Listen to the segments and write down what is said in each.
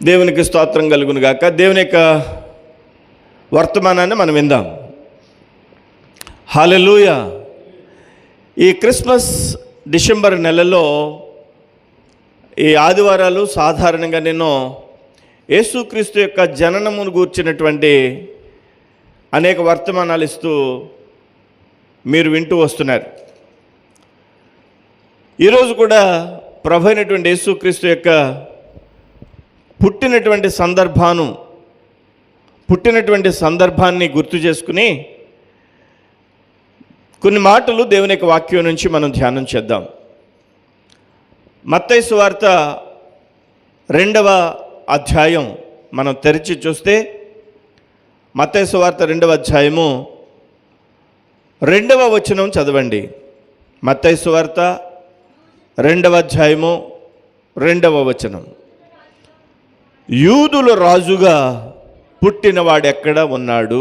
దేవునికి స్తోత్రం కలుగును గాక. దేవుని యొక్క వర్తమానాన్ని మనం విందాం. హల్లెలూయా. ఈ క్రిస్మస్ డిసెంబర్ నెలలో ఈ ఆదివారాలు సాధారణంగా నేను యేసుక్రీస్తు యొక్క జననమును గూర్చినటువంటి అనేక వర్తమానాలు ఇస్తూ మీరు వింటూ వస్తున్నారు. ఈరోజు కూడా ప్రభు అయినటువంటి యేసుక్రీస్తు యొక్క పుట్టినటువంటి సందర్భాన్ని గుర్తు చేసుకుని కొన్ని మాటలు దేవుని యొక్క వాక్యం నుంచి మనం ధ్యానం చేద్దాం. మత్తయి సువార్త 2వ అధ్యాయం మనం తెరిచి చూస్తే, మత్తయి సువార్త 2వ అధ్యాయము 2వ వచనం చదవండి. మత్తయి సువార్త 2వ అధ్యాయము 2వ వచనం. యూదుల రాజుగా పుట్టినవాడెక్కడ ఉన్నాడు?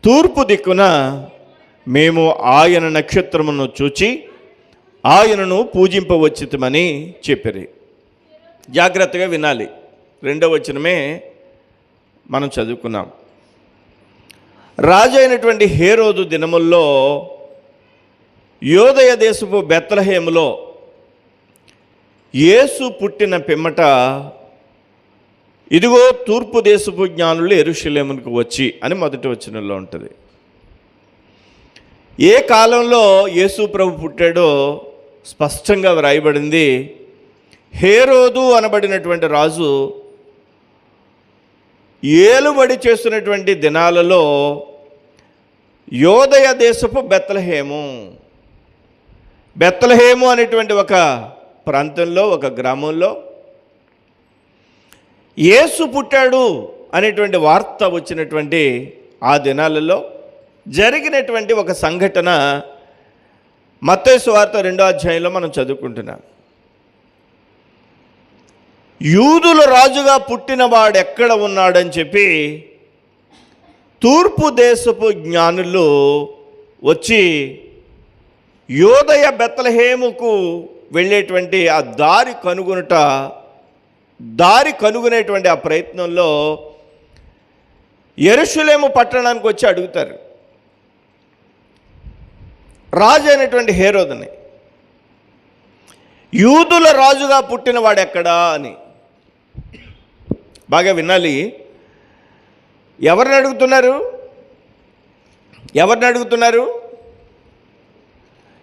తూర్పు దిక్కున మేము ఆయన నక్షత్రమును చూచి ఆయనను పూజింపవచ్చితమని చెప్పిరి. జాగ్రత్తగా వినాలి. 2వ వచనమే మనం చదువుకున్నాం. రాజు అయినటువంటి హేరోదు దినముల్లో యోదయ దేశపు బెత్లెహేములో యేసు పుట్టిన పిమ్మట ఇదిగో తూర్పు దేశపు జ్ఞానులు యెరూషలేమునకు వచ్చి అని మొదటి వచనంలో ఉంటుంది. ఏ కాలంలో యేసు ప్రభు పుట్టాడో స్పష్టంగా వ్రాయబడింది. హేరోదు అనబడినటువంటి రాజు ఏలుబడి చేస్తున్నటువంటి దినాలలో యోదయ దేశపు బెత్లెహేము అనేటువంటి ఒక ప్రాంతంలో, ఒక గ్రామంలో యేసు పుట్టాడు అనేటువంటి వార్త వచ్చినటువంటి ఆ దినాలలో జరిగినటువంటి ఒక సంఘటన మత్తయి సువార్త 2వ అధ్యాయంలో మనం చదువుకుంటున్నాం. యూదుల రాజుగా పుట్టినవాడు ఎక్కడ ఉన్నాడని చెప్పి తూర్పు దేశపు జ్ఞానులు వచ్చి యోదయ బెత్లెహేముకు వెళ్ళేటువంటి ఆ దారి కనుగొనేటువంటి ఆ ప్రయత్నంలో యెరూషలేము పట్టణానికి వచ్చి అడుగుతారు రాజు అయినటువంటి హేరోదుని, యూదుల రాజుగా పుట్టినవాడు ఎక్కడా అని. బాగా వినాలి. ఎవరిని అడుగుతున్నారు?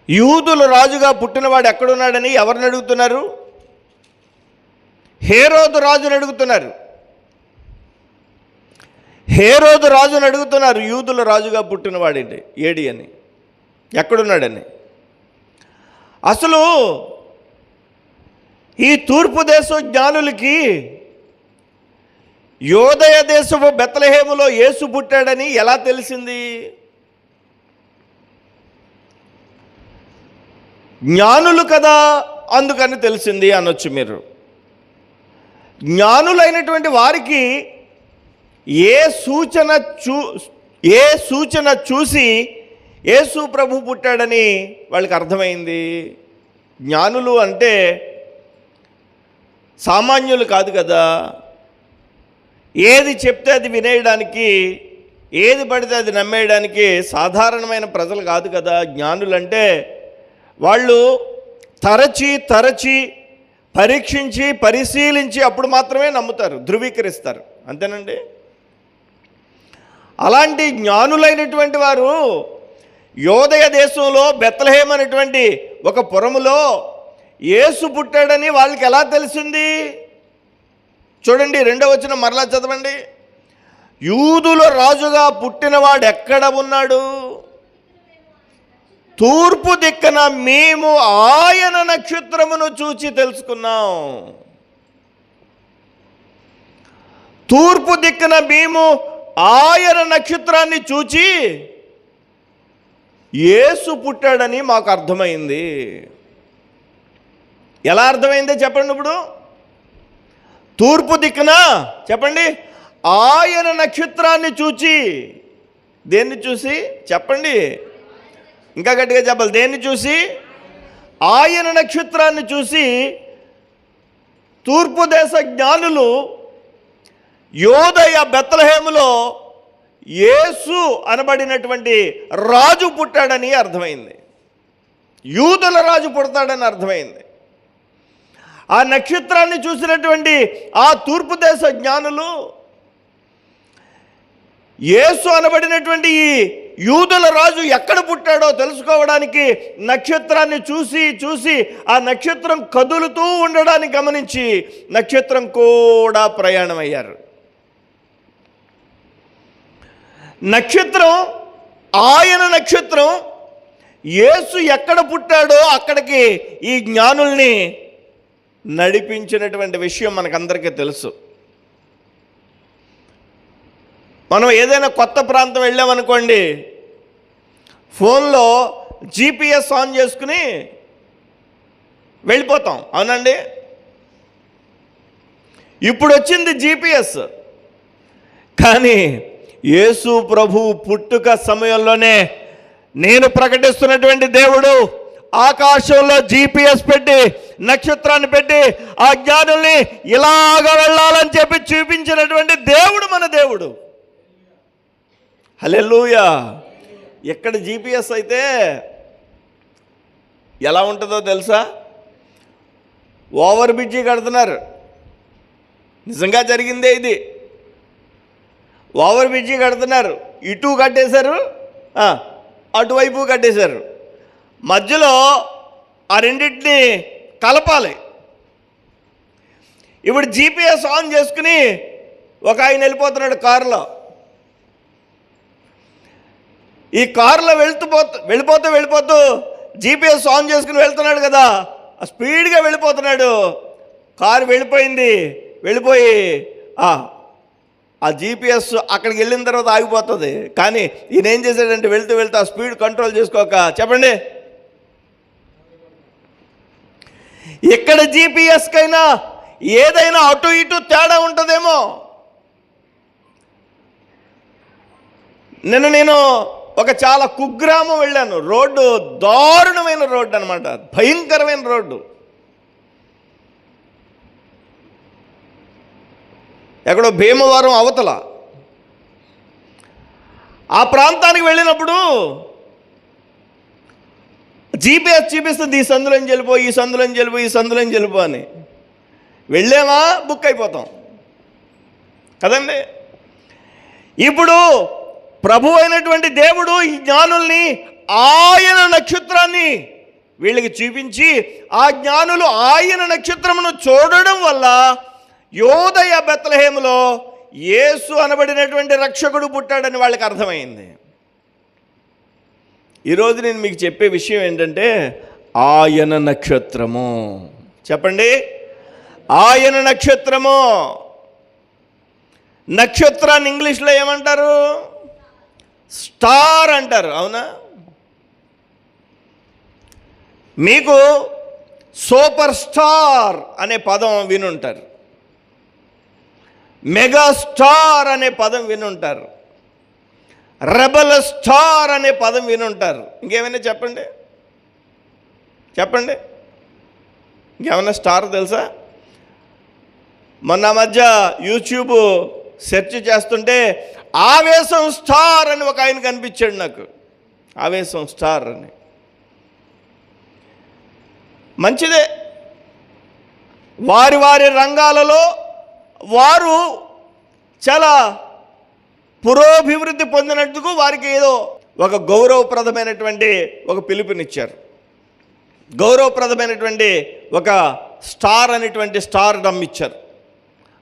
యూదుల రాజుగా పుట్టినవాడు ఎక్కడున్నాడని ఎవరిని అడుగుతున్నారు? హేరోదు రాజుని అడుగుతున్నారు. యూదుల రాజుగా పుట్టినవాడేంటి ఏడి అని, ఎక్కడున్నాడని. అసలు ఈ తూర్పు దేశ జ్ఞానులకి యోదయ దేశపు బెత్లెహేములో యేసు పుట్టాడని ఎలా తెలిసింది? జ్ఞానులు కదా అందుకని తెలిసింది అనొచ్చు మీరు. జ్ఞానులైనటువంటి వారికి ఏ సూచన చూసి యేసు ప్రభు పుట్టాడని వాళ్ళకి అర్థమైంది? జ్ఞానులు అంటే సామాన్యులు కాదు కదా. ఏది చెప్తే అది వినేయడానికి, ఏది పడితే అది నమ్మేయడానికి సాధారణమైన ప్రజలు కాదు కదా. జ్ఞానులంటే వాళ్ళు తరచి పరీక్షించి పరిశీలించి అప్పుడు మాత్రమే నమ్ముతారు, ధృవీకరిస్తారు. అంతేనండి. అలాంటి జ్ఞానులైనటువంటి వారు యోదయ దేశంలో బెత్లెహేము అనేటువంటి ఒక పురములో యేసు పుట్టాడని వాళ్ళకి ఎలా తెలిసింది? చూడండి 2వ వచనం మరలా చదవండి. యూదుల రాజుగా పుట్టినవాడు ఎక్కడ ఉన్నాడు? తూర్పు దిక్కున మేము ఆయన నక్షత్రమును చూచి తెలుసుకున్నాం. తూర్పు దిక్కున మేము ఆయన నక్షత్రాన్ని చూచి యేసు పుట్టాడని మాకు అర్థమైంది. ఎలా అర్థమైందో చెప్పండి. ఇప్పుడు తూర్పు దిక్కున చెప్పండి ఆయన నక్షత్రాన్ని చూచి, దేన్ని చూసి చెప్పండి, ఇంకా గట్టిగా చెప్పాలి. దేన్ని చూసి? ఆయన నక్షత్రాన్ని చూసి తూర్పు దేశ జ్ఞానులు యోదయ బెత్లెహేములో యేసు అనబడినటువంటి రాజు పుట్టాడని అర్థమైంది. యూదుల రాజు పుడతాడని అర్థమైంది. ఆ నక్షత్రాన్ని చూసినటువంటి ఆ తూర్పు దేశ జ్ఞానులు యేసు అనబడినటువంటి ఈ యూదుల రాజు ఎక్కడ పుట్టాడో తెలుసుకోవడానికి నక్షత్రాన్ని చూసి ఆ నక్షత్రం కదులుతూ ఉండడాన్ని గమనించి నక్షత్రం కూడా ప్రయాణం అయ్యారు. నక్షత్రం, ఆయన నక్షత్రం యేసు ఎక్కడ పుట్టాడో అక్కడికి ఈ జ్ఞానుల్ని నడిపించినటువంటి విషయం మనకందరికీ తెలుసు. మనం ఏదైనా కొత్త ప్రాంతం వెళ్ళామనుకోండి, ఫోన్లో జీపీఎస్ ఆన్ చేసుకుని వెళ్ళిపోతాం, అవునండి. ఇప్పుడు వచ్చింది జీపీఎస్. కానీ యేసు ప్రభు పుట్టుక సమయంలోనే నేను ప్రకటిస్తున్నటువంటి దేవుడు ఆకాశంలో జీపీఎస్ పెట్టి నక్షత్రాన్ని పెట్టి ఆ జ్ఞానుల్ని ఇలాగ వెళ్ళాలని చెప్పి చూపించినటువంటి దేవుడు మన దేవుడు. హల్లెలూయా. ఎక్కడ జీపీఎస్ అయితే ఎలా ఉంటుందో తెలుసా? ఓవర్ బ్రిడ్జి కడుతున్నారు. నిజంగా జరిగిందే ఇది. ఓవర్ బ్రిడ్జి కడుతున్నారు, ఇటు కట్టేశారు, అటువైపు కట్టేశారు. మధ్యలో ఆ రెండింటిని కలపాలి. ఇప్పుడు జీపీఎస్ ఆన్ చేసుకుని ఒక ఆయన వెళ్ళిపోతున్నాడు కారులో. ఈ కారులో వెళ్ళిపోతూ జీపీఎస్ ఆన్ చేసుకుని వెళ్తున్నాడు కదా, స్పీడ్గా వెళ్ళిపోతున్నాడు. కారు వెళ్ళిపోయి ఆ జీపీఎస్ అక్కడికి వెళ్ళిన తర్వాత ఆగిపోతుంది. కానీ ఈయన ఏం చేశాడంటే వెళ్తూ ఆ స్పీడ్ కంట్రోల్ చేసుకోక, చెప్పండి, ఎక్కడ జీపీఎస్కైనా ఏదైనా అటు ఇటు తేడా ఉంటుందేమో. నేను ఒక చాలా కుగ్రామం వెళ్ళాను. రోడ్డు దారుణమైన రోడ్డు అనమాట, భయంకరమైన రోడ్డు. ఎక్కడో భీమవరం అవతల ఆ ప్రాంతానికి వెళ్ళినప్పుడు జీపీఎస్ చూపిస్తుంది, ఈ సందులోంచి వెళ్ళిపో, ఈ సందులోంచి వెళ్ళిపో అని. వెళ్ళామా బుక్ అయిపోతాం కదండి. ఇప్పుడు ప్రభు అయినటువంటి దేవుడు ఈ జ్ఞానుల్ని ఆయన నక్షత్రాన్ని వీళ్ళకి చూపించి ఆ జ్ఞానులు ఆయన నక్షత్రమును చూడడం వల్ల యోదయ బెత్లెహేములో యేసు అనబడినటువంటి రక్షకుడు పుట్టాడని వాళ్ళకి అర్థమైంది. ఈరోజు నేను మీకు చెప్పే విషయం ఏంటంటే ఆయన నక్షత్రము. చెప్పండి, ఆయన నక్షత్రము. నక్షత్రాన్ని ఇంగ్లీష్లో ఏమంటారు? స్టార్ అంటారు, అవునా? మీకు సూపర్ స్టార్ అనే పదం వినుంటారు, మెగా స్టార్ అనే పదం వినుంటారు, రెబల్ స్టార్ అనే పదం వినుంటారు. ఇంకేమైనా చెప్పండి, ఇంకేమైనా స్టార్ తెలుసా? మొన్న మధ్య యూట్యూబ్ సెర్చ్ చేస్తుంటే ఆవేశం స్టార్ అని ఒక ఆయన కనిపించాడు నాకు. ఆవేశం స్టార్ అని. మంచిదే, వారి రంగాలలో వారు చాలా పురోభివృద్ధి పొందినందుకు వారికి ఏదో ఒక గౌరవప్రదమైనటువంటి ఒక పిలుపునిచ్చారు. గౌరవప్రదమైనటువంటి ఒక స్టార్ అనేటువంటి స్టార్ డమ్ ఇచ్చారు.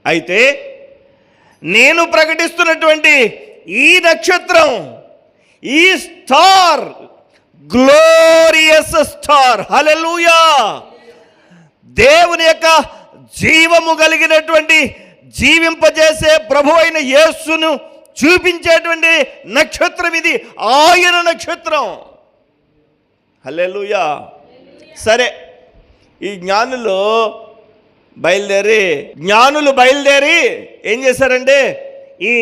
అయితే నేను ప్రకటిస్తున్నటువంటి ఈ నక్షత్రం, ఈ స్టార్, గ్లోరియస్ స్టార్, హల్లెలూయా, దేవుని యొక్క జీవము కలిగినటువంటి జీవింపజేసే ప్రభు అయిన యేసును చూపించేటువంటి నక్షత్రం ఇది, ఆయన నక్షత్రం. హల్లెలూయా. సరే, ఈ జ్ఞానులు బయలుదేరి ఏం చేశారంటే ఈ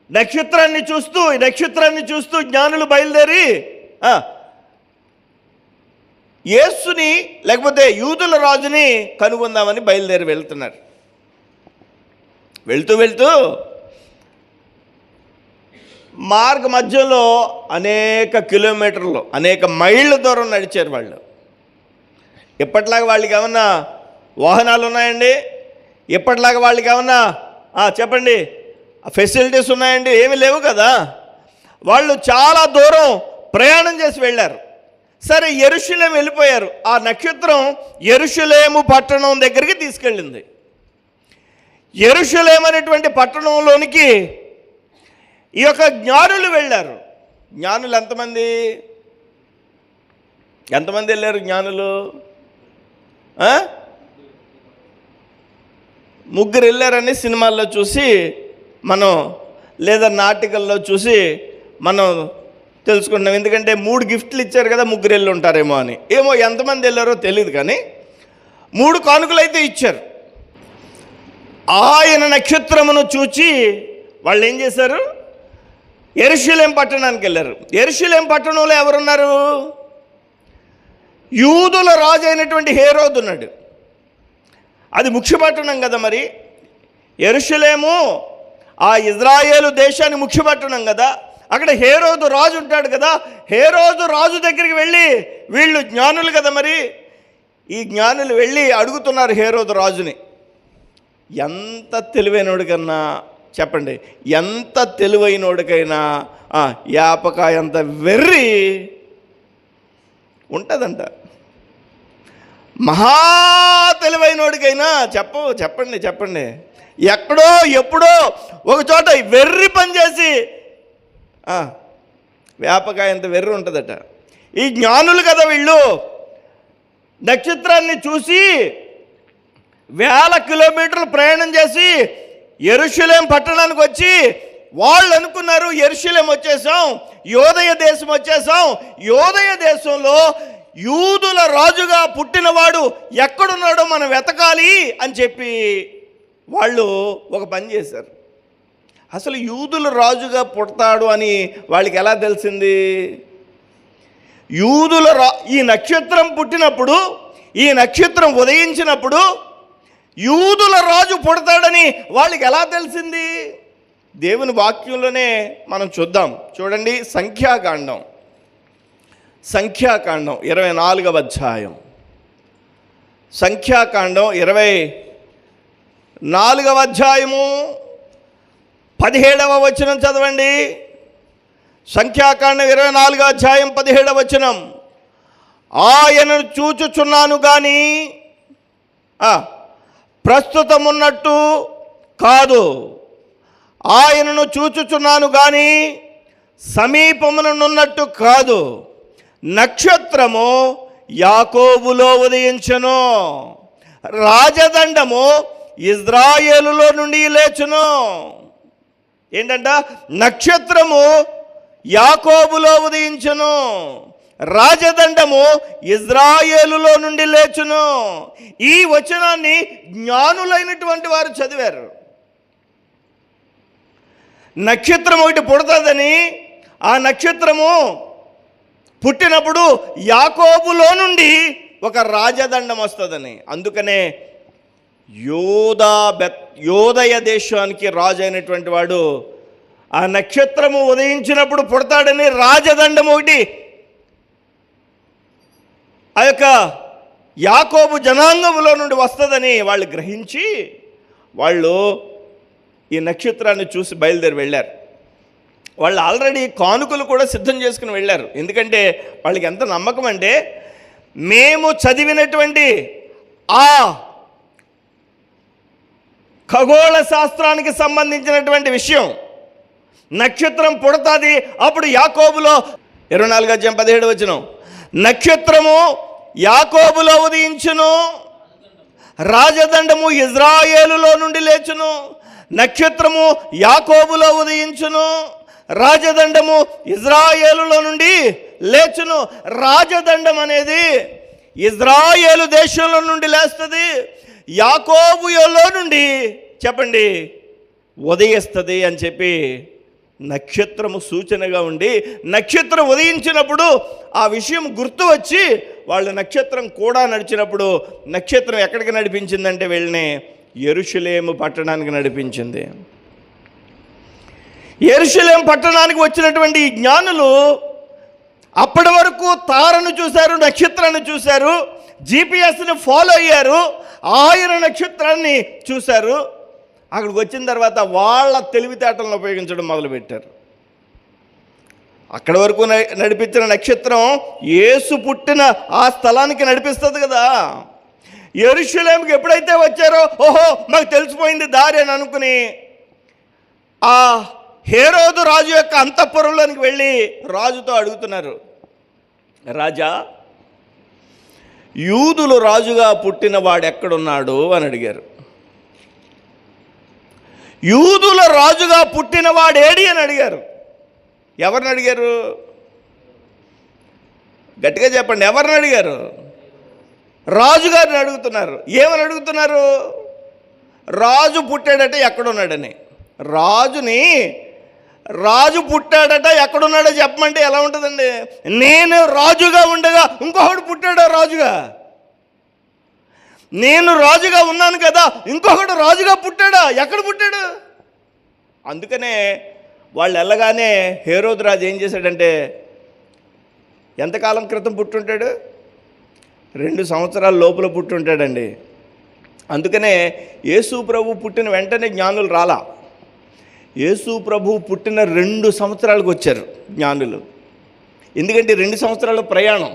నక్షత్రాన్ని చూస్తూ జ్ఞానులు బయలుదేరి యేసుని లేకపోతే యూదుల రాజుని కనుగొందామని బయలుదేరి వెళ్తున్నారు. వెళ్తూ వెళ్తూ మార్గ మధ్యలో అనేక కిలోమీటర్లు, అనేక మైళ్ళ దూరం నడిచారు వాళ్ళు. ఎప్పటిలాగా వాళ్ళకి ఏమన్నా వాహనాలు ఉన్నాయండి? ఎప్పటిలాగా వాళ్ళకి ఏమన్నా చెప్పండి ఫెసిలిటీస్ ఉన్నాయండి? ఏమీ లేవు కదా. వాళ్ళు చాలా దూరం ప్రయాణం చేసి వెళ్ళారు. సరే, యెరూషలేము వెళ్ళిపోయారు. ఆ నక్షత్రం యెరూషలేము పట్టణం దగ్గరికి తీసుకెళ్ళింది. యెరూషలేము అనేటువంటి పట్టణంలోనికి ఈ యొక్క జ్ఞానులు వెళ్ళారు. జ్ఞానులు ఎంతమంది వెళ్ళారు? జ్ఞానులు ముగ్గురు వెళ్ళారని సినిమాల్లో చూసి మనం, లేదా నాటికల్లో చూసి మనం తెలుసుకుంటున్నాం. ఎందుకంటే 3 గిఫ్ట్లు ఇచ్చారు కదా, ముగ్గురు వెళ్ళి ఉంటారేమో అని. ఏమో ఎంతమంది వెళ్ళారో తెలియదు, కానీ 3 కానుకలు అయితే ఇచ్చారు. ఆయన నక్షత్రమును చూచి వాళ్ళు ఏం చేశారు? యెరూషలేము పట్టణానికి వెళ్ళారు. యెరూషలేము పట్టణంలో ఎవరున్నారు? యూదుల రాజు అయినటువంటి హేరోదు ఉన్నాడు. అది ముఖ్య పట్టణం కదా. మరి యెరూషలేము ఆ ఇజ్రాయేలు దేశానికి ముఖ్య పట్టణం కదా. అక్కడ హేరోదు రాజు ఉంటాడు కదా. హేరోదు రాజు దగ్గరికి వెళ్ళి, వీళ్ళు జ్ఞానులు కదా, మరి ఈ జ్ఞానులు వెళ్ళి అడుగుతున్నారు హేరోదు రాజుని. ఎంత తెలివైనోడికన్నా చెప్పండి, ఎంత తెలివైనోడికైనా యాపకాయంత వెర్రి ఉంటుందంట. మహా తెలివైనోడికైనా చెప్పండి ఎక్కడో ఎప్పుడో ఒక చోట వెర్రి పని చేసి వ్యాపకాయంత వెర్రి ఉంటుందట. ఈ జ్ఞానులు కదా వీళ్ళు నక్షత్రాన్ని చూసి 1000 కిలోమీటర్లు ప్రయాణం చేసి యెరూషలేము పట్టణానికి వచ్చి వాళ్ళు అనుకున్నారు, యెరూషలేము వచ్చేసాం, యోదయ దేశం వచ్చేసాం, యోదయ దేశంలో యూదుల రాజుగా పుట్టినవాడు ఎక్కడున్నాడో మనం వెతకాలి అని చెప్పి వాళ్ళు ఒక పని చేశారు. అసలు యూదుల రాజుగా పుడతాడు అని వాళ్ళకి ఎలా తెలిసింది? ఈ నక్షత్రం పుట్టినప్పుడు, ఈ నక్షత్రం ఉదయించినప్పుడు యూదుల రాజు పుడతాడని వాళ్ళకి ఎలా తెలిసింది? దేవుని వాక్యంలోనే మనం చూద్దాం. చూడండి, సంఖ్యాకాండం 24వ అధ్యాయం. సంఖ్యాకాండం 24వ అధ్యాయము 17వ వచనం చదవండి. సంఖ్యాకాండం 24వ అధ్యాయం 17వ వచనం. ఆయనను చూచుచున్నాను కానీ ప్రస్తుతం ఉన్నట్టు కాదు, ఆయనను చూచుచున్నాను కానీ సమీపమునున్నట్టు కాదు. నక్షత్రము యాకోబులో ఉదయించును, రాజదండము ఇజ్రాయేలులో నుండి లేచును. ఏంటంట? నక్షత్రము యాకోబులో ఉదయించును, రాజదండము ఇజ్రాయేలులో నుండి లేచును. ఈ వచనాన్ని జ్ఞానులైనటువంటి వారు చదివారు. నక్షత్రం ఒకటి పుడతాదని, ఆ నక్షత్రము పుట్టినప్పుడు యాకోబులో నుండి ఒక రాజదండం వస్తుందని. అందుకనే యోదయ దేశానికి రాజు అయినటువంటి వాడు ఆ నక్షత్రము ఉదయించినప్పుడు పుడతాడని రాజదండం ఒకటి ఆ యొక్క యాకోబు జనాంగములో నుండి వస్తుందని వాళ్ళు గ్రహించి వాళ్ళు ఈ నక్షత్రాన్ని చూసి బయలుదేరి వెళ్ళారు. వాళ్ళు ఆల్రెడీ కానుకలు కూడా సిద్ధం చేసుకుని వెళ్ళారు. ఎందుకంటే వాళ్ళకి ఎంత నమ్మకం అంటే, మేము చదివినటువంటి ఆ ఖగోళ శాస్త్రానికి సంబంధించినటువంటి విషయం, నక్షత్రం పుడతాది అప్పుడు యాకోబులో, 24వ అధ్యాయం 17వ వచనం, నక్షత్రము యాకోబులో ఉదయించును, రాజదండము ఇజ్రాయేలులో నుండి లేచును. నక్షత్రము యాకోబులో ఉదయించును, రాజదండము ఇజ్రాయేలులో నుండి లేచును. రాజదండం అనేది ఇజ్రాయేలు దేశంలో నుండి లేస్తుంది, యాకోబులో నుండి చెప్పండి ఉదయిస్తుంది అని చెప్పి నక్షత్రము సూచనగా ఉండి, నక్షత్రం ఉదయించినప్పుడు ఆ విషయం గుర్తు వచ్చి వాళ్ళు నక్షత్రం కూడా నడిచినప్పుడు నక్షత్రం ఎక్కడికి నడిపించిందంటే వీళ్ళని యెరూషలేము పట్టణానికి నడిపించింది. యెరూషలేము పట్టణానికి వచ్చినటువంటి ఈ జ్ఞానులు అప్పటి వరకు తారను చూశారు, నక్షత్రాన్ని చూశారు, జీపీఎస్ని ఫాలో అయ్యారు, ఆయన నక్షత్రాన్ని చూశారు. అక్కడికి వచ్చిన తర్వాత వాళ్ళ తెలివితేటలను ఉపయోగించడం మొదలుపెట్టారు. అక్కడి వరకు నడిపించిన నక్షత్రం యేసు పుట్టిన ఆ స్థలానికి నడిపిస్తుంది కదా. యెరూషలేముకి ఎప్పుడైతే వచ్చారో ఓహో మాకు తెలిసిపోయింది దారి అని అనుకుని ఆ హేరోదు రాజు యొక్క అంతఃపురంలోనికి వెళ్ళి రాజుతో అడుగుతున్నారు, రాజా, యూదులు రాజుగా పుట్టిన వాడు ఎక్కడున్నాడు అని అడిగారు. యూదుల రాజుగా పుట్టిన వాడేడి అని అడిగారు. ఎవరిని అడిగారు? గట్టిగా చెప్పండి, ఎవరిని అడిగారు? రాజుగారిని అడుగుతున్నారు. ఏమని అడుగుతున్నారు? రాజు పుట్టాడట ఎక్కడున్నాడని. రాజు పుట్టాడట ఎక్కడున్నాడో చెప్పమంటే ఎలా ఉంటుందండి? నేను రాజుగా ఉండగా ఇంకొకడు పుట్టాడా రాజుగా? నేను రాజుగా ఉన్నాను కదా, ఇంకొకడు రాజుగా పుట్టాడా? ఎక్కడ పుట్టాడు? అందుకనే వాళ్ళు వెళ్ళగానే హేరోదు రాజు ఏం చేశాడంటే, ఎంతకాలం క్రితం పుట్టుంటాడు? 2 సంవత్సరాల లోపల పుట్టుంటాడండి. అందుకనే యేసు ప్రభు పుట్టిన వెంటనే జ్ఞానులు రాలా. యేసు ప్రభు పుట్టిన 2 సంవత్సరాలకు వచ్చారు జ్ఞానులు. ఎందుకంటే 2 సంవత్సరాల ప్రయాణం.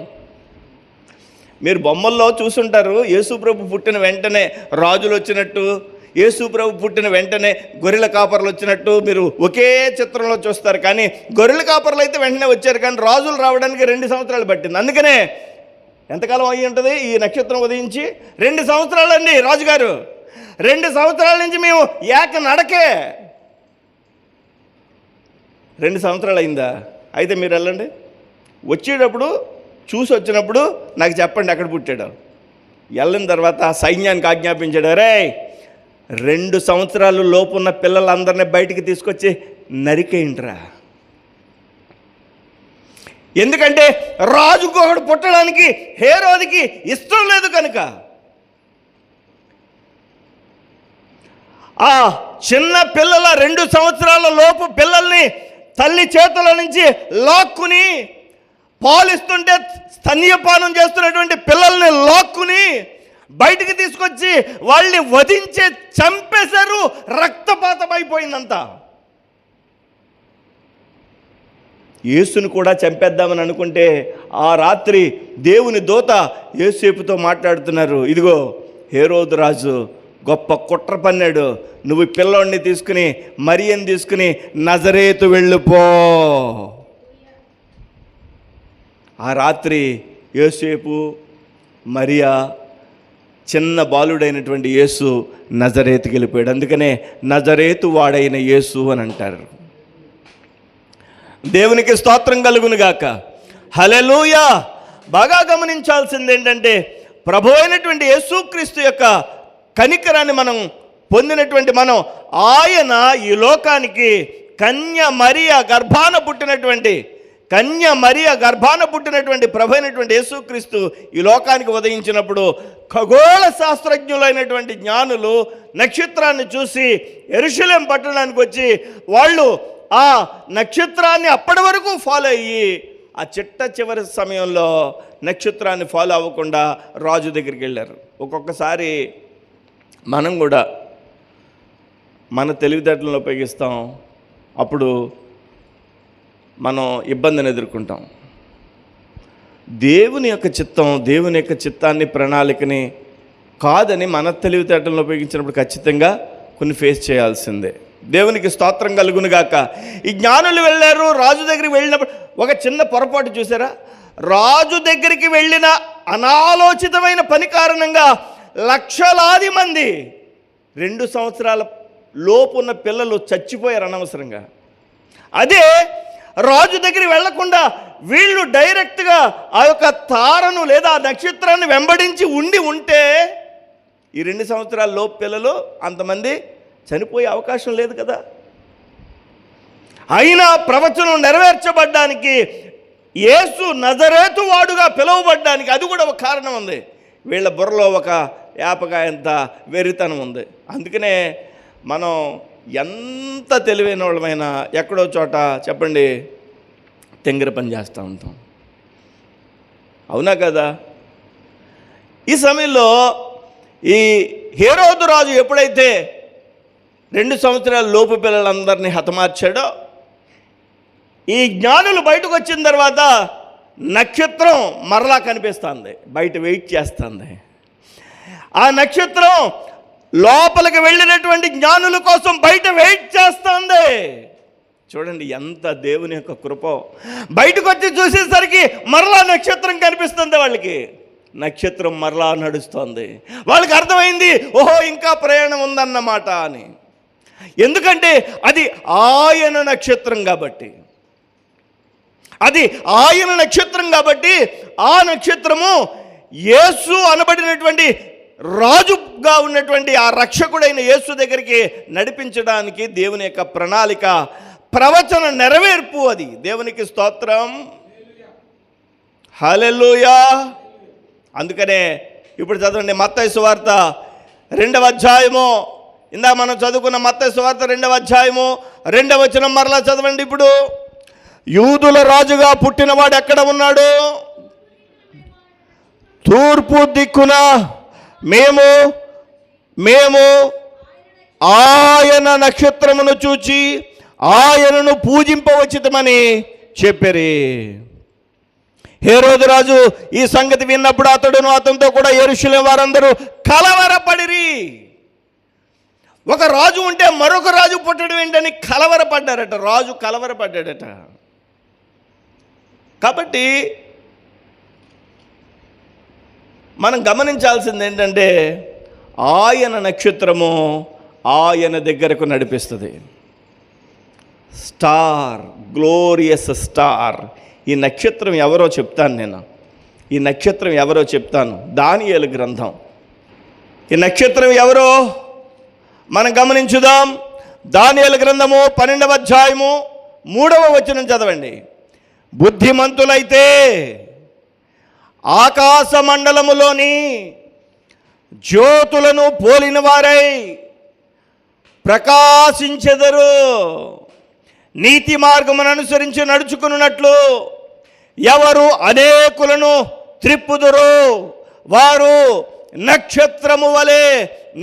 మీరు బొమ్మల్లో చూసుంటారు, యేసు ప్రభు పుట్టిన వెంటనే రాజులు వచ్చినట్టు, యేసు ప్రభు పుట్టిన వెంటనే గొర్రెల కాపర్లు వచ్చినట్టు మీరు ఒకే చిత్రంలో చూస్తారు. కానీ గొర్రెల కాపర్లు అయితే వెంటనే వచ్చారు, కానీ రాజులు రావడానికి 2 సంవత్సరాలు పట్టింది. అందుకనే ఎంతకాలం అయ్యి ఉంటుంది ఈ నక్షత్రం ఉదయించి? 2 సంవత్సరాలండి రాజుగారు. 2 సంవత్సరాల నుంచి మేము ఏక నడకే. 2 సంవత్సరాలు అయిందా? అయితే మీరు వెళ్ళండి, వచ్చేటప్పుడు చూసి వచ్చినప్పుడు నాకు చెప్పండి ఎక్కడ పుట్టాడు. వెళ్ళిన తర్వాత సైన్యానికి ఆజ్ఞాపించాడు, రే 2 సంవత్సరాలు లోపున్న పిల్లలందరినీ బయటికి తీసుకొచ్చి నరికేయండిరా. ఎందుకంటే రాజుకు ఒకడు పుట్టడానికి హేరోదుకి ఇష్టం లేదు కనుక. ఆ చిన్న పిల్లల 2 సంవత్సరాల లోపు పిల్లల్ని తల్లి చేతుల నుంచి లాక్కుని, పాలిస్తుంటే స్తన్యపానం చేస్తున్నటువంటి పిల్లల్ని లాక్కుని బయటికి తీసుకొచ్చి వాళ్ళని వధించి చంపేశారు. రక్తపాతం అయిపోయిందంతా. యేసును కూడా చంపేద్దామని అనుకుంటే ఆ రాత్రి దేవుని దూత యోసేపుతో మాట్లాడుతున్నారు, ఇదిగో హేరోదు రాజు గొప్ప కుట్ర పన్నాడు, నువ్వు పిల్లోడిని తీసుకుని మరియని తీసుకుని నజరేతు వెళ్ళిపో. ఆ రాత్రి యోసేపు, మరియా, చిన్న బాలుడైనటువంటి యేసు నజరేతుకి వెళ్ళిపోయాడు. అందుకనే నజరేతు వాడైన యేసు అని అంటారు. దేవునికి స్తోత్రం కలుగునుగాక. హల్లెలూయా. బాగా గమనించాల్సింది ఏంటంటే, ప్రభు అయినటువంటి యేసుక్రీస్తు యొక్క కనికరాన్ని మనం పొందినటువంటి మనం, ఆయన ఈ లోకానికి కన్య మరియ గర్భాన పుట్టినటువంటి ప్రభు అయినటువంటి యేసుక్రీస్తు ఈ లోకానికి ఉదయించినప్పుడు ఖగోళ శాస్త్రజ్ఞులైనటువంటి జ్ఞానులు నక్షత్రాన్ని చూసి యెరూషలేము పట్టణానికి వచ్చి వాళ్ళు ఆ నక్షత్రాన్ని అప్పటి వరకు ఫాలో అయ్యి ఆ చివరి సమయంలో నక్షత్రాన్ని ఫాలో అవ్వకుండా రాజు దగ్గరికి వెళ్ళారు. ఒక్కొక్కసారి మనం కూడా మన తెలివితేటలను ఉపయోగిస్తాం, అప్పుడు మనం ఇబ్బందిని ఎదుర్కొంటాం. దేవుని యొక్క చిత్తాన్ని ప్రణాళికని కాదని మన తెలివితేటలను ఉపయోగించినప్పుడు ఖచ్చితంగా కొన్ని ఫేస్ చేయాల్సిందే. దేవునికి స్తోత్రం కలుగునుగాక. ఈ జ్ఞానులు వెళ్ళారు, రాజు దగ్గరికి వెళ్ళినప్పుడు ఒక చిన్న పొరపాటు చూసారా? రాజు దగ్గరికి వెళ్ళిన అనాలోచితమైన పని కారణంగా లక్షలాది మంది 2 సంవత్సరాల లోపు ఉన్న పిల్లలు చచ్చిపోయారు అనవసరంగా. అదే రాజు దగ్గరికి వెళ్లకుండా వీళ్ళు డైరెక్ట్గా ఆ యొక్క తారను లేదా నక్షత్రాన్ని వెంబడించి ఉంటే ఈ 2 సంవత్సరాల లోపు పిల్లలు అంతమంది చనిపోయే అవకాశం లేదు కదా. అయినా ప్రవచనం నెరవేర్చబడ్డానికి యేసు నజరేతు వాడుగా పిలువబడ్డానికి అది కూడా ఒక కారణం ఉంది. వీళ్ళ బుర్రలో ఒక యాపకాయంత వెరితనం ఉంది. అందుకనే మనం ఎంత తెలివైన వాళ్ళమైనా ఎక్కడో చోట చెప్పండి తెంగర పని చేస్తూ ఉంటాం. అవునా కదా? ఈ సమయంలో ఈ హేరోదు రాజు ఎప్పుడైతే 2 సంవత్సరాల లోపు పిల్లలందరినీ హతమార్చాడో, ఈ జ్ఞానులు బయటకు వచ్చిన తర్వాత నక్షత్రం మరలా కనిపిస్తుంది, బయట వెయిట్ చేస్తుంది. ఆ నక్షత్రం లోపలికి వెళ్ళినటువంటి జ్ఞానుల కోసం బయట వెయిట్ చేస్తుంది. చూడండి ఎంత దేవుని యొక్క కృప. బయటకు వచ్చి చూసేసరికి మరలా నక్షత్రం కనిపిస్తుంది. వాళ్ళకి నక్షత్రం మరలా నడుస్తుంది. వాళ్ళకి అర్థమైంది, ఓహో ఇంకా ప్రయాణం ఉందన్నమాట అని. ఎందుకంటే అది ఆయన నక్షత్రం కాబట్టి, అది ఆయన నక్షత్రం కాబట్టి ఆ నక్షత్రము యేసు అనబడినటువంటి రాజుగా ఉన్నటువంటి ఆ రక్షకుడైన యేసు దగ్గరికి నడిపించడానికి దేవుని యొక్క ప్రణాళిక, ప్రవచన నెరవేర్పు. అది దేవునికి స్తోత్రం, హల్లెలూయా. అందుకనే ఇప్పుడు చదవండి మత్తయి సువార్త 2వ అధ్యాయము, ఇందాక మనం చదువుకున్న మత్తయి సువార్త 2వ అధ్యాయము 2వ వచనం మరలా చదవండి. ఇప్పుడు యూదుల రాజుగా పుట్టినవాడు ఎక్కడ ఉన్నాడు? తూర్పు దిక్కున మేము ఆయన నక్షత్రమును చూచి ఆయనను పూజింపవచ్చితమని చెప్పిరి. హేరోదు రాజు ఈ సంగతి విన్నప్పుడు అతడును అతనితో కూడా యెరూషలేము వారందరూ కలవరపడిరి. ఒక రాజు ఉంటే మరొక రాజు పుట్టడం ఏంటని కలవరపడ్డారట. రాజు కలవరపడ్డాడట. కాబట్టి మనం గమనించాల్సింది ఏంటంటే ఆయన నక్షత్రము ఆయన దగ్గరకు నడిపిస్తుంది. Star, glorious star. ఈ నక్షత్రం ఎవరో చెప్తాను నేను. ఈ నక్షత్రం ఎవరో చెప్తాను. దానియేలు గ్రంథం. ఈ నక్షత్రం ఎవరో మనం గమనించుదాం. దానియేలు గ్రంథము 12వ అధ్యాయము 3వ వచనం చదవండి. బుద్ధిమంతులైతే ఆకాశ మండలములోని జ్యోతులను పోలిన వారై ప్రకాశించెదరు. నీతి మార్గమును అనుసరించి నడుచుకున్నట్లు ఎవరు అనేకులను త్రిప్పుదురు వారు నక్షత్రము వలె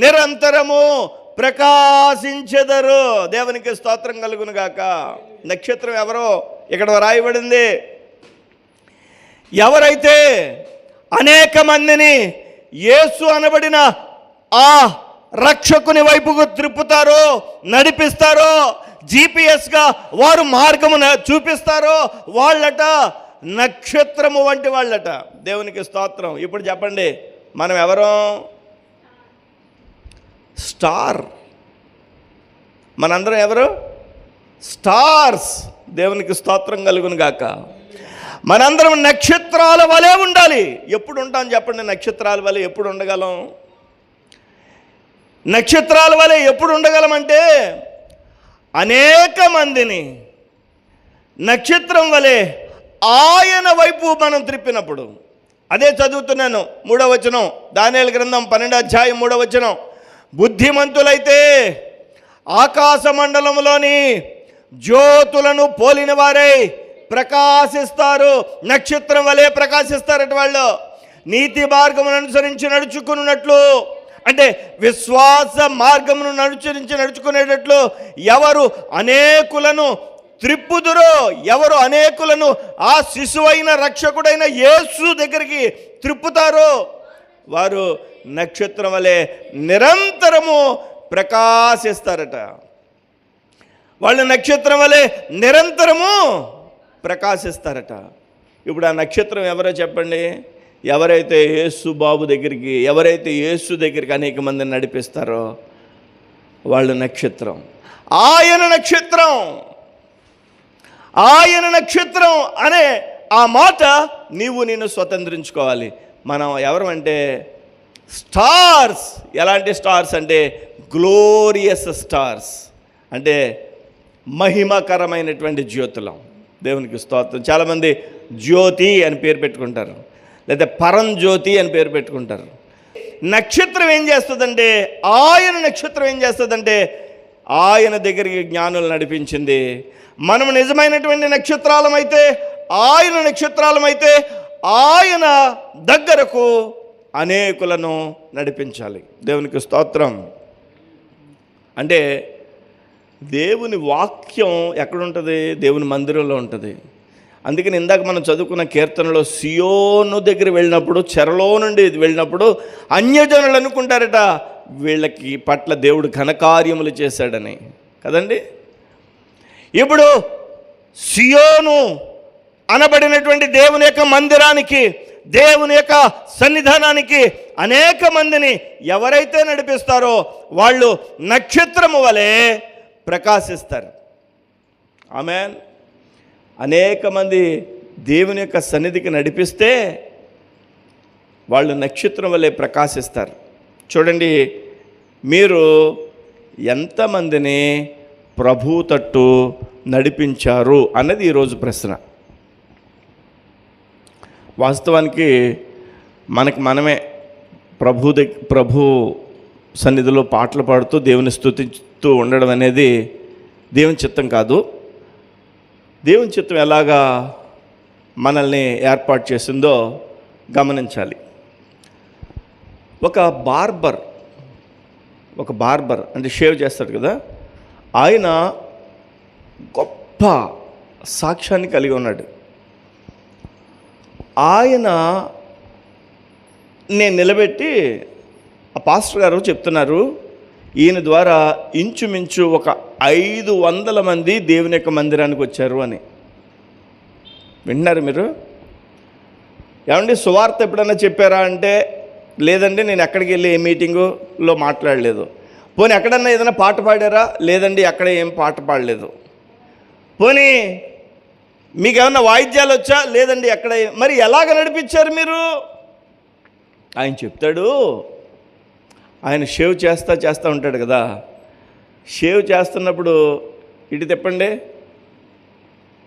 నిరంతరము ప్రకాశించెదరు. దేవునికి స్తోత్రం కలుగును గాక. నక్షత్రం ఎవరో ఇక్కడ రాయబడింది. ఎవరైతే అనేక మందిని యేసు అనబడిన ఆ రక్షకుని వైపుకు త్రిప్పుతారో, నడిపిస్తారో, జీపీఎస్గా వారు మార్గమున చూపిస్తారో వాళ్ళట నక్షత్రము వంటి వాళ్ళట. దేవునికి స్తోత్రం. ఇప్పుడు చెప్పండి, మనం ఎవరో? స్టార్. మనందరం ఎవరు? స్టార్స్. దేవునికి స్తోత్రం కలుగును గాక. మనందరం నక్షత్రాల వలె ఉండాలి. ఎప్పుడు ఉంటాం చెప్పండి? నక్షత్రాల వలె ఎప్పుడు ఉండగలం? నక్షత్రాల వలె ఎప్పుడు ఉండగలమంటే అనేక మందిని నక్షత్రం వలె ఆయన వైపు మనం త్రిప్పినప్పుడు. అదే చదువుతున్నాను 3వ వచనం, దానియేలు గ్రంథం 12వ అధ్యాయం 3వ వచనం. బుద్ధిమంతులైతే ఆకాశ మండలములోని జ్యోతులను పోలిన వారై ప్రకాశిస్తారు. నక్షత్రం వలె ప్రకాశిస్తారట వాళ్ళు. నీతి మార్గమును అనుసరించి నడుచుకున్నట్లు, అంటే విశ్వాస మార్గమును నడుచుకునేటట్లు ఎవరు అనేకులను త్రిప్పుదురో, ఎవరు అనేకులను ఆ శిశువైన రక్షకుడైన యేసు దగ్గరికి త్రిప్పుతారో వారు నక్షత్రం వలె నిరంతరము ప్రకాశిస్తారట. వాళ్ళు నక్షత్రం వలె నిరంతరము ప్రకాశిస్తారట. ఇప్పుడు ఆ నక్షత్రం ఎవరో చెప్పండి? ఎవరైతే యేసు బాబు దగ్గరికి, ఎవరైతే యేసు దగ్గరికి అనేక మందిని నడిపిస్తారో వాళ్ళు నక్షత్రం. ఆయన నక్షత్రం, ఆయన నక్షత్రం అనే ఆ మాట నీవు నేను స్వతంత్రించుకోవాలి. మనం ఎవరమంటే స్టార్స్. ఎలాంటి స్టార్స్ అంటే గ్లోరియస్ స్టార్స్, అంటే మహిమకరమైనటువంటి జ్యోతులం. దేవునికి స్తోత్రం. చాలామంది జ్యోతి అని పేరు పెట్టుకుంటారు, లేదా పరంజ్యోతి అని పేరు పెట్టుకుంటారు. నక్షత్రం ఏం చేస్తుందంటే, ఆయన నక్షత్రం ఏం చేస్తుందంటే ఆయన దగ్గరికి జ్ఞానులు నడిపించింది. మనం నిజమైనటువంటి నక్షత్రాలమైతే, ఆయన నక్షత్రాలమైతే ఆయన దగ్గరకు అనేకులను నడిపించాలి. దేవునికి స్తోత్రం. అంటే దేవుని వాక్యం ఎక్కడుంటుంది? దేవుని మందిరంలో ఉంటుంది. అందుకని ఇందాక మనం చదువుకున్న కీర్తనలో సియోను దగ్గర వెళ్ళినప్పుడు, చెరలో నుండి వెళ్ళినప్పుడు అన్యజనులు అనుకుంటారట వీళ్ళకి పట్ల దేవుడు ఘనకార్యములు చేశాడని కదండి. ఇప్పుడు సియోను అనబడినటువంటి దేవుని యొక్క మందిరానికి, దేవుని యొక్క సన్నిధానానికి అనేక మందిని ఎవరైతే నడిపిస్తారో వాళ్ళు నక్షత్రము వలె ప్రకాశిస్తారు. ఆమేన్. అనేక మంది దేవుని యొక్క సన్నిధికి నడిపిస్తే వాళ్ళు నక్షత్రం వలె ప్రకాశిస్తారు. చూడండి, మీరు ఎంతమందిని ప్రభు తట్టు నడిపించారు అన్నది ఈరోజు ప్రశ్న. వాస్తవానికి మనమే ప్రభు సన్నిధిలో పాటలు పాడుతూ దేవుని స్తుతిస్తూ ఉండడం అనేది దేవుని చిత్తం కాదు. దేవుని చిత్తం ఎలాగా మనల్ని ఏర్పాటు చేసిందో గమనించాలి. ఒక బార్బర్ అంటే షేవ్ చేస్తాడు కదా, ఆయన గొప్ప సాక్ష్యాన్ని కలిగి ఉన్నాడు. ఆయన నేను నిలబెట్టి ఆ పాస్టర్ గారు చెప్తున్నారు, ఈయన ద్వారా ఇంచుమించు ఒక 500 మంది దేవుని యొక్క మందిరానికి వచ్చారు అని. వింటున్నారు మీరు? ఏమండి సువార్త ఎప్పుడన్నా చెప్పారా అంటే లేదండి, నేను ఎక్కడికి వెళ్ళి ఏ మీటింగులో మాట్లాడలేదు. పోనీ ఎక్కడన్నా ఏదైనా పాట పాడారా? లేదండి, అక్కడ ఏం పాట పాడలేదు. పోనీ మీకు ఏమన్నా వాయిద్యాలు వచ్చా? లేదండి, ఎక్కడ. మరి ఎలాగ నడిపించారు మీరు? ఆయన చెప్తాడు. ఆయన షేవ్ చేస్తూ ఉంటాడు కదా, షేవ్ చేస్తున్నప్పుడు ఇటు తిప్పండి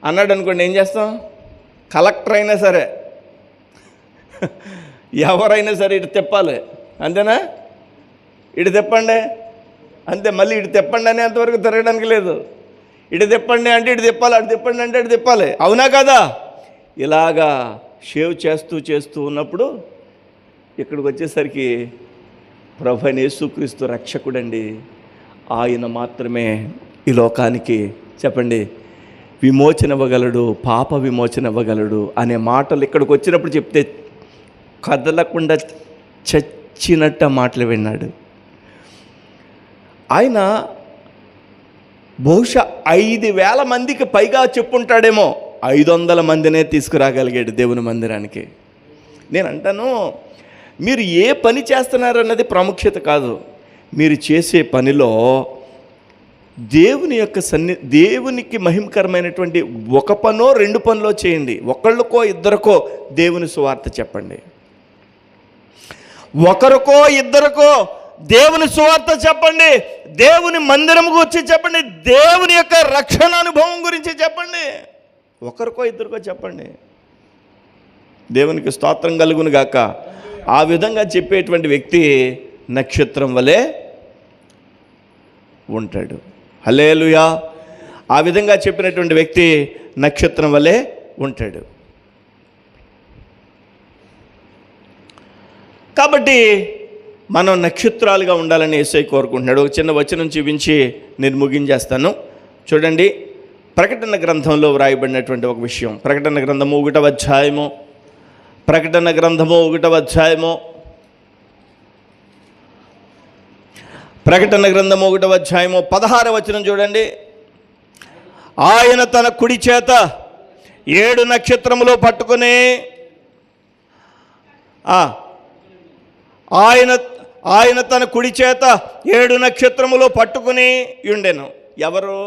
అన్నాడు అనుకోండి, ఏం చేస్తాం? కలెక్టర్ అయినా సరే ఎవరైనా సరే ఇటు తిప్పాలి, అంతేనా? ఇటు తిప్పండి అంతే. మళ్ళీ ఇటు తిప్పండి అనేంతవరకు తిరగడానికి లేదు. ఇటు తిప్పండి అంటే ఇటు తిప్పాలి, అటు తిప్పండి అంటే ఇటు తిప్పాలి. అవునా కదా? ఇలాగా షేవ్ చేస్తూ ఉన్నప్పుడు ఇక్కడికి వచ్చేసరికి ప్రభు యేసుక్రీస్తు రక్షకుడండి, ఆయన మాత్రమే ఈ లోకానికి చెప్పండి విమోచన ఇవ్వగలడు, పాప విమోచన ఇవ్వగలడు అనే మాటలు ఇక్కడికి వచ్చినప్పుడు చెప్తే కదలకుండా చచ్చినట్ట మాటలు విన్నాడు. ఆయన బహుశా 5,000 మందికి పైగా చెప్పుంటాడేమో, 500 మందినే తీసుకురాగలిగాడు దేవుని మందిరానికి. నేను అంటాను, మీరు ఏ పని చేస్తున్నారన్నది ప్రాముఖ్యత కాదు. మీరు చేసే పనిలో దేవుని యొక్క దేవునికి మహిమకరమైనటువంటి ఒక పనో 2 పనులో చేయండి. ఒకళ్ళకో ఇద్దరికో దేవుని సువార్త చెప్పండి. ఒకరికో ఇద్దరికో దేవుని సువార్త చెప్పండి. దేవుని మందిరం గురించి చెప్పండి. దేవుని యొక్క రక్షణ అనుభవం గురించి చెప్పండి. ఒకరికో ఇద్దరికో చెప్పండి. దేవునికి స్తోత్రం కలుగును గాక. ఆ విధంగా చెప్పేటువంటి వ్యక్తి నక్షత్రం వలె ఉంటాడు. హల్లెలూయా. ఆ విధంగా చెప్పినటువంటి వ్యక్తి నక్షత్రం వలె ఉంటాడు. కాబట్టి మనం నక్షత్రాలుగా ఉండాలని యేసయ్య కోరుకుంటున్నాడు. ఒక చిన్న వచనం చూపించి నేను ముగించేస్తాను. చూడండి, ప్రకటన గ్రంథంలో వ్రాయబడినటువంటి ఒక విషయం. ప్రకటన గ్రంథము 1వ అధ్యాయము, ప్రకటన గ్రంథము 1వ అధ్యాయము, ప్రకటన గ్రంథము 1వ అధ్యాయము 16వ వచనం చూడండి. ఆయన తన కుడి చేత 7 నక్షత్రములు పట్టుకుని ఆయన తన కుడి చేత 7 నక్షత్రములు పట్టుకుని ఉండెను. ఎవరు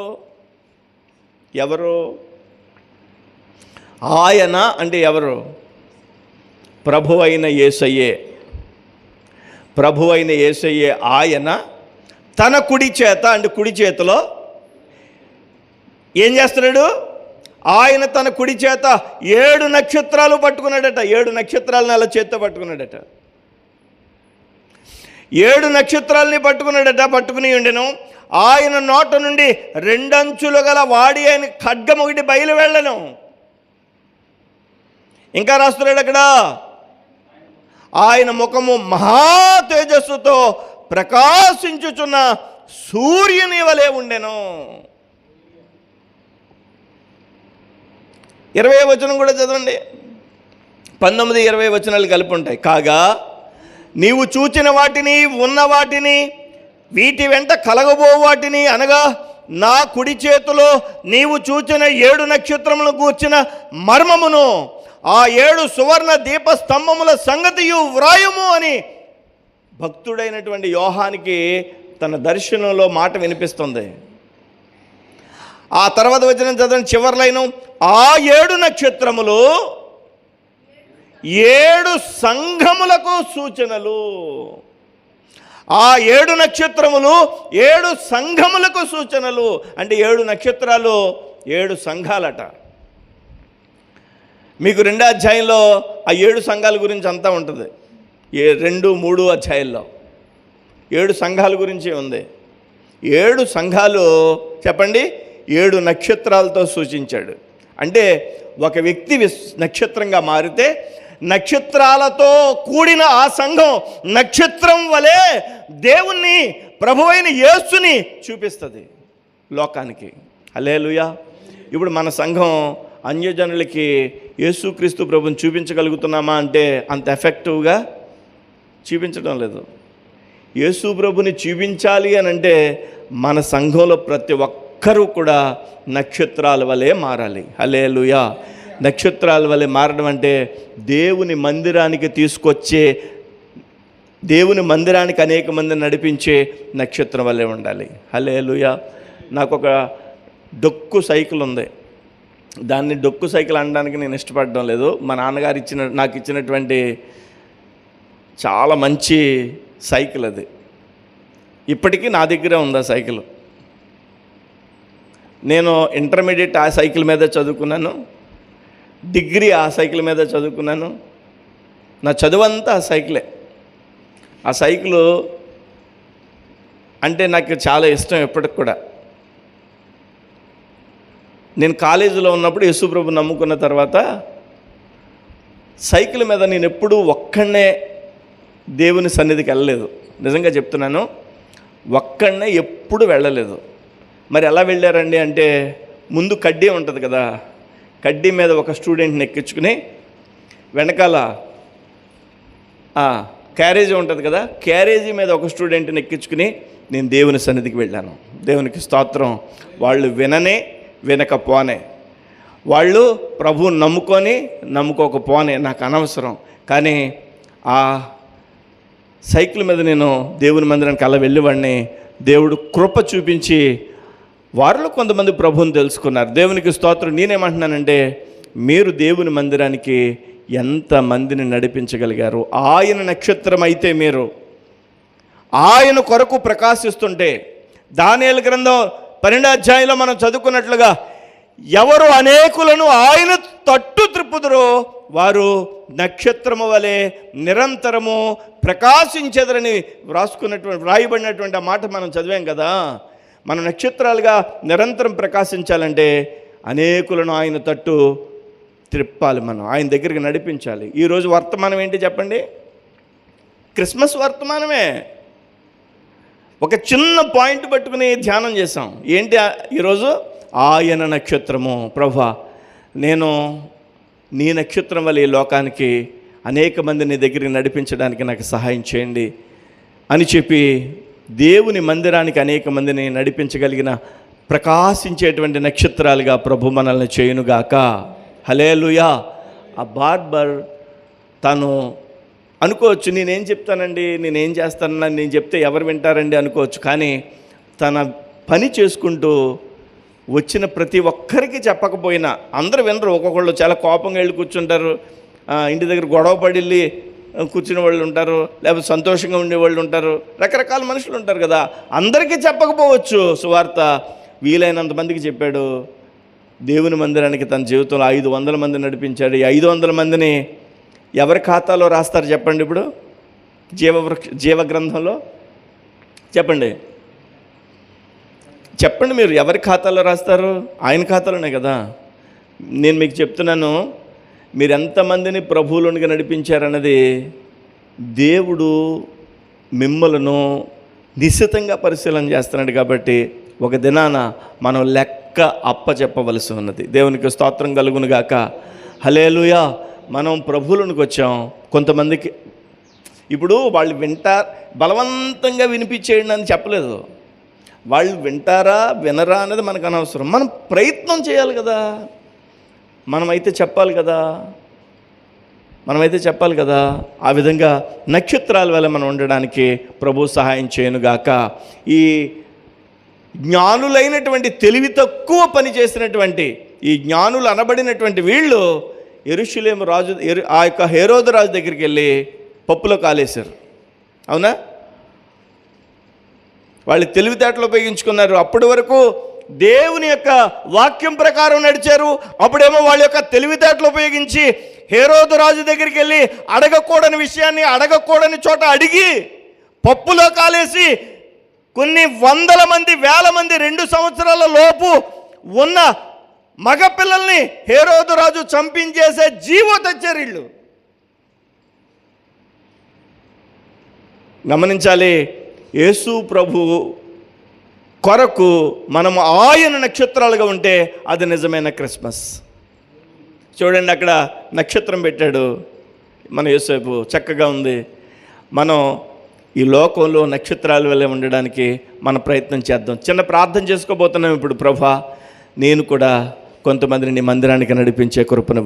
ఆయన అంటే ఎవరు? ప్రభు అయిన యేసయ్యే. ప్రభు అయిన యేసయ్యే. ఆయన తన కుడి చేత అంటే కుడి చేతిలో ఏం చేస్తున్నాడు? ఆయన తన కుడి చేత 7 నక్షత్రాలు పట్టుకున్నాడట. 7 నక్షత్రాలను అలా చేత్తో పట్టుకున్నాడట. 7 నక్షత్రాలని పట్టుకుని ఉండెను. ఆయన నోట నుండి 2 అంచులు గల వాడి ఆయన ఖడ్గం ఒకటి బయలు వెళ్ళను. ఇంకా రాస్తున్నాడు అక్కడ, ఆయన ముఖము మహా తేజస్సుతో ప్రకాశించుచున్న సూర్యుని వలె ఉండెను. 20వ వచనం కూడా చదవండి. 19, 20 వచనాలు కలిపి ఉంటాయి. కాగా నీవు చూచిన వాటిని, ఉన్న వాటిని, వీటి వెంట కలగబో వాటిని, అనగా నా కుడి చేతిలో నీవు చూచిన 7 నక్షత్రములను గూర్చిన మర్మమును, ఆ 7 సువర్ణ దీపస్తంభముల సంగతియు వ్రాయుము అని భక్తుడైనటువంటి యోహానికి తన దర్శనంలో మాట వినిపిస్తుంది. ఆ తర్వాత వచ్చిన చదవండి చివర్లైన, ఆ 7 నక్షత్రములు 7 సంఘములకు సూచనలు. ఆ 7 నక్షత్రములు 7 సంఘములకు సూచనలు. అంటే 7 నక్షత్రాలు 7 సంఘాలట. మీకు 2వ అధ్యాయంలో ఆ 7 సంఘాల గురించి అంతా ఉంటుంది. 2, 3 అధ్యాయంలో 7 సంఘాల గురించి ఉంది. 7 సంఘాలు చెప్పండి 7 నక్షత్రాలతో సూచించాడు. అంటే ఒక వ్యక్తి నక్షత్రంగా మారితే నక్షత్రాలతో కూడిన ఆ సంఘం నక్షత్రం వలె దేవుణ్ణి, ప్రభువైన యేసుని చూపిస్తుంది లోకానికి. హల్లెలూయా. ఇప్పుడు మన సంఘం అన్యజనులకి యేసుక్రీస్తు ప్రభుని చూపించగలుగుతున్నామా అంటే అంత ఎఫెక్టివ్గా చూపించడం లేదు. యేసు ప్రభుని చూపించాలి అని అంటే మన సంఘంలో ప్రతి ఒక్కరూ కూడా నక్షత్రాల వలె మారాలి. హల్లెలూయా. నక్షత్రాల వలె మారడం అంటే దేవుని మందిరానికి తీసుకొచ్చే, దేవుని మందిరానికి అనేక మందిని నడిపించే నక్షత్రం వలె ఉండాలి. హల్లెలూయా. నాకు ఒక డొక్కు సైకిల్ ఉంది. దాన్ని డొక్కు సైకిల్ అనడానికి నేను ఇష్టపడడం లేదు. మా నాన్నగారు నాకు ఇచ్చినటువంటి చాలా మంచి సైకిల్ అది. ఇప్పటికీ నా దగ్గరే ఉంది ఆ సైకిల్. నేను ఇంటర్మీడియట్ ఆ సైకిల్ మీద చదువుకున్నాను, డిగ్రీ ఆ సైకిల్ మీద చదువుకున్నాను. నా చదువంతా ఆ సైకిలే. ఆ సైకిలు అంటే నాకు చాలా ఇష్టం ఎప్పటికి కూడా. నేను కాలేజీలో ఉన్నప్పుడు యేసుప్రభు నమ్ముకున్న తర్వాత సైకిల్ మీద నేను ఎప్పుడూ ఒక్కడనే దేవుని సన్నిధికి వెళ్ళలేదు. నిజంగా చెప్తున్నాను, ఒక్కడనే ఎప్పుడు వెళ్ళలేదు. మరి ఎలా వెళ్ళారండి అంటే, ముందు కడ్డీ ఉంటుంది కదా, కడ్డీ మీద ఒక స్టూడెంట్ని ఎక్కించుకుని వెనకాల క్యారేజీ ఉంటుంది కదా, క్యారేజీ మీద ఒక స్టూడెంట్ని ఎక్కించుకుని నేను దేవుని సన్నిధికి వెళ్ళాను. దేవునికి స్తోత్రం. వాళ్ళు వినకపోనే, వాళ్ళు ప్రభువుని నమ్ముకోకపోనే నాకు అనవసరం. కానీ ఆ సైకిల్ మీద నేను దేవుని మందిరానికి అలా వెళ్ళేవాడిని. దేవుడు కృప చూపించి వారిలో కొంతమంది ప్రభువుని తెలుసుకున్నారు. దేవునికి స్తోత్రం. నేనేమంటున్నానంటే, మీరు దేవుని మందిరానికి ఎంతమందిని నడిపించగలిగారు? ఆయన నక్షత్రం అయితే మీరు ఆయన కొరకు ప్రకాశిస్తుంటే, దానియేలు గ్రంథం 12వ అధ్యాయంలో మనం చదువుకున్నట్లుగా ఎవరు అనేకులను ఆయన తట్టు త్రిప్పుదురో వారు నక్షత్రము వలె నిరంతరము ప్రకాశించెదరని వ్రాయబడినటువంటి ఆ మాట మనం చదివాం కదా. మనం నక్షత్రాలుగా నిరంతరం ప్రకాశించాలంటే అనేకులను ఆయన తట్టు త్రిప్పాలి, మనం ఆయన దగ్గరికి నడిపించాలి. ఈరోజు వర్తమానం ఏంటి చెప్పండి? క్రిస్మస్ వర్తమానమే. ఒక చిన్న పాయింట్ పట్టుకుని ధ్యానం చేసాం. ఏంటి ఈరోజు? ఆయన నక్షత్రము. ప్రభువా, నేను నీ నక్షత్రం వల్ల ఈ లోకానికి అనేక మంది నీ దగ్గరికి నడిపించడానికి నాకు సహాయం చేయండి అని చెప్పి దేవుని మందిరానికి అనేక మందిని నడిపించగలిగిన ప్రకాశించేటువంటి నక్షత్రాలుగా ప్రభు మనల్ని చేయునుగాక. హల్లెలూయా. ఆ బార్బర్ తను అనుకోవచ్చు, నేనేం చెప్తానండి, నేనేం చేస్తానని నేను చెప్తే ఎవరు వింటారండి అనుకోవచ్చు. కానీ తన పని చేసుకుంటూ వచ్చిన ప్రతి ఒక్కరికి చెప్పకపోయినా, అందరూ వినరు. ఒక్కొక్కళ్ళు చాలా కోపంగా వెళ్ళి కూర్చుంటారు, ఇంటి దగ్గర గొడవ పడి వెళ్ళి కూర్చునే వాళ్ళు ఉంటారు, లేకపోతే సంతోషంగా ఉండేవాళ్ళు ఉంటారు, రకరకాల మనుషులు ఉంటారు కదా. అందరికీ చెప్పకపోవచ్చు సువార్త. వీలైనంత మందికి చెప్పాడు. దేవుని మందిరానికి తన జీవితంలో 500 మంది నడిపించాడు. ఈ 500 మందిని ఎవరి ఖాతాలో రాస్తారు చెప్పండి? ఇప్పుడు జీవ గ్రంథంలో చెప్పండి మీరు ఎవరి ఖాతాలో రాస్తారు? ఆయన ఖాతాలోనే కదా. నేను మీకు చెప్తున్నాను, మీరు ఎంతమందిని ప్రభువులోనికి నడిపించారన్నది దేవుడు మిమ్మలను నిశ్చితంగా పరిశీలన చేస్తున్నాడు. కాబట్టి ఒక దినాన మనం లెక్క అప్పచెప్పవలసి ఉన్నది. దేవునికి స్తోత్రం కలుగును గాక. హల్లెలూయా. మనం ప్రభువులోనికి వచ్చాం. కొంతమందికి ఇప్పుడు వాళ్ళు బలవంతంగా వినిపించేయండి అని చెప్పలేదు. వాళ్ళు వింటారా వినరా అనేది మనకు అనవసరం. మనం ప్రయత్నం చేయాలి కదా. మనమైతే చెప్పాలి కదా. ఆ విధంగా నక్షత్రాల వల్ల మనం ఉండడానికి ప్రభు సహాయం చేయనుగాక. ఈ జ్ఞానులైనటువంటి తెలివి తక్కువ పని చేసినటువంటి ఈ జ్ఞానులు అనబడినటువంటి వీళ్ళు యెరూషలేము రాజు ఆ యొక్క హేరోదు రాజు దగ్గరికి వెళ్ళి పప్పులో కాలేశారు. అవునా? వాళ్ళు తెలివితేటలు ఉపయోగించుకున్నారు. అప్పటి వరకు దేవుని యొక్క వాక్యం ప్రకారం నడిచారు. అప్పుడేమో వాళ్ళ యొక్క తెలివితేటలు ఉపయోగించి హేరోదు రాజు దగ్గరికి వెళ్ళి అడగకూడని విషయాన్ని అడగకూడని చోట అడిగి పప్పులో కాలేసి కొన్ని 100 మంది 1000 మంది 2 సంవత్సరాల లోపు ఉన్న మగపిల్లల్ని హేరోదు రాజు చంపించేసే జీవో తెచ్చారు వీళ్ళు. గమనించాలి, యేసు ప్రభు కొరకు మనము ఆయన నక్షత్రాలుగా ఉంటే అది నిజమైన క్రిస్మస్. చూడండి, అక్కడ నక్షత్రం పెట్టాడు మన యేసేపు, చక్కగా ఉంది. మనం ఈ లోకంలో నక్షత్రాల వల్లే ఉండడానికి మన ప్రయత్నం చేద్దాం. చిన్న ప్రార్థన చేసుకోబోతున్నాం ఇప్పుడు. ప్రభా, నేను కూడా కొంతమందిని నీ మందిరానికి నడిపించే కృపను